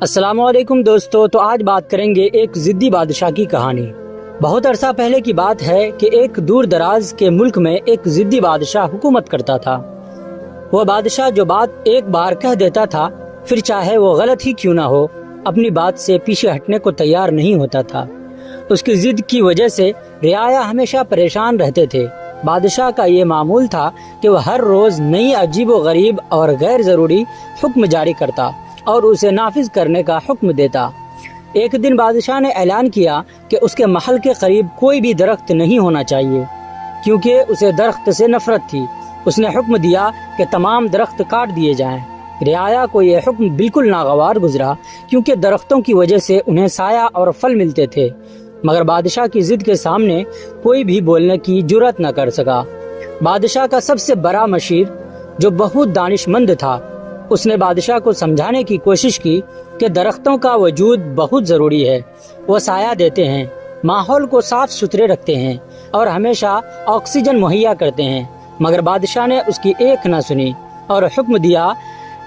السلام علیکم دوستو، تو آج بات کریں گے ایک ضدی بادشاہ کی کہانی۔ بہت عرصہ پہلے کی بات ہے کہ ایک دور دراز کے ملک میں ایک ضدی بادشاہ حکومت کرتا تھا۔ وہ بادشاہ جو بات ایک بار کہہ دیتا تھا، پھر چاہے وہ غلط ہی کیوں نہ ہو، اپنی بات سے پیچھے ہٹنے کو تیار نہیں ہوتا تھا۔ اس کی ضد کی وجہ سے رعایا ہمیشہ پریشان رہتے تھے۔ بادشاہ کا یہ معمول تھا کہ وہ ہر روز نئی عجیب و غریب اور غیر ضروری حکم جاری کرتا اور اسے نافذ کرنے کا حکم دیتا۔ ایک دن بادشاہ نے اعلان کیا کہ اس کے محل کے قریب کوئی بھی درخت نہیں ہونا چاہیے، کیونکہ اسے درخت سے نفرت تھی۔ اس نے حکم دیا کہ تمام درخت کاٹ دیے جائیں۔ رعایا کو یہ حکم بالکل ناگوار گزرا، کیونکہ درختوں کی وجہ سے انہیں سایہ اور پھل ملتے تھے، مگر بادشاہ کی ضد کے سامنے کوئی بھی بولنے کی جرأت نہ کر سکا۔ بادشاہ کا سب سے بڑا مشیر، جو بہت دانش مند تھا، اس نے بادشاہ کو سمجھانے کی کوشش کی کہ درختوں کا وجود بہت ضروری ہے۔ وہ سایہ دیتے ہیں، ماحول کو صاف ستھرے رکھتے ہیں اور ہمیشہ آکسیجن مہیا کرتے ہیں، مگر بادشاہ نے اس کی ایک نہ سنی اور حکم دیا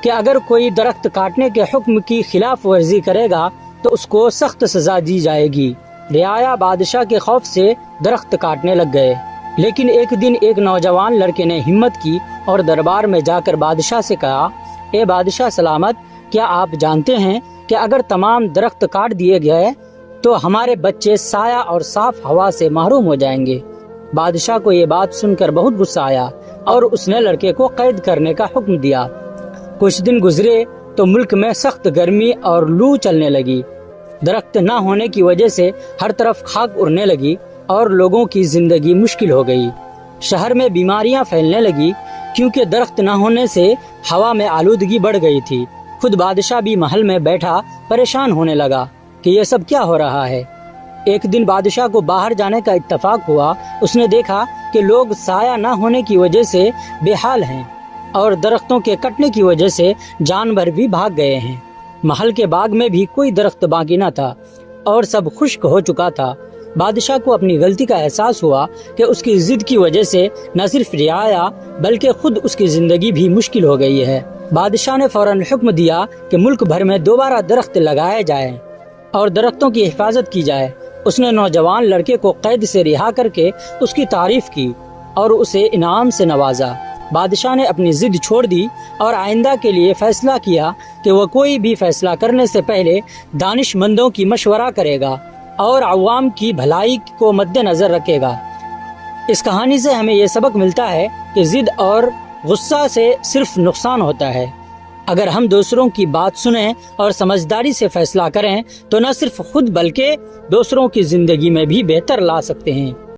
کہ اگر کوئی درخت کاٹنے کے حکم کی خلاف ورزی کرے گا تو اس کو سخت سزا دی جائے گی۔ رعایا بادشاہ کے خوف سے درخت کاٹنے لگ گئے، لیکن ایک دن ایک نوجوان لڑکے نے ہمت کی اور دربار میں جا کر بادشاہ سے کہا، اے بادشاہ سلامت، کیا آپ جانتے ہیں کہ اگر تمام درخت کاٹ دیے گئے تو ہمارے بچے سایہ اور صاف ہوا سے محروم ہو جائیں گے؟ بادشاہ کو یہ بات سن کر بہت غصہ آیا اور اس نے لڑکے کو قید کرنے کا حکم دیا۔ کچھ دن گزرے تو ملک میں سخت گرمی اور لو چلنے لگی۔ درخت نہ ہونے کی وجہ سے ہر طرف خاک اڑنے لگی اور لوگوں کی زندگی مشکل ہو گئی۔ شہر میں بیماریاں پھیلنے لگی، کیونکہ درخت نہ ہونے سے ہوا میں آلودگی بڑھ گئی تھی۔ خود بادشاہ بھی محل میں بیٹھا پریشان ہونے لگا کہ یہ سب کیا ہو رہا ہے۔ ایک دن بادشاہ کو باہر جانے کا اتفاق ہوا۔ اس نے دیکھا کہ لوگ سایہ نہ ہونے کی وجہ سے بے حال ہیں اور درختوں کے کٹنے کی وجہ سے جانور بھی بھاگ گئے ہیں۔ محل کے باغ میں بھی کوئی درخت باقی نہ تھا اور سب خشک ہو چکا تھا۔ بادشاہ کو اپنی غلطی کا احساس ہوا کہ اس کی ضد کی وجہ سے نہ صرف رعایا بلکہ خود اس کی زندگی بھی مشکل ہو گئی ہے۔ بادشاہ نے فوراً حکم دیا کہ ملک بھر میں دوبارہ درخت لگائے جائیں اور درختوں کی حفاظت کی جائے۔ اس نے نوجوان لڑکے کو قید سے رہا کر کے اس کی تعریف کی اور اسے انعام سے نوازا۔ بادشاہ نے اپنی ضد چھوڑ دی اور آئندہ کے لیے فیصلہ کیا کہ وہ کوئی بھی فیصلہ کرنے سے پہلے دانش مندوں کی مشورہ کرے گا اور عوام کی بھلائی کو مد نظر رکھے گا۔ اس کہانی سے ہمیں یہ سبق ملتا ہے کہ ضد اور غصہ سے صرف نقصان ہوتا ہے۔ اگر ہم دوسروں کی بات سنیں اور سمجھداری سے فیصلہ کریں تو نہ صرف خود بلکہ دوسروں کی زندگی میں بھی بہتر لا سکتے ہیں۔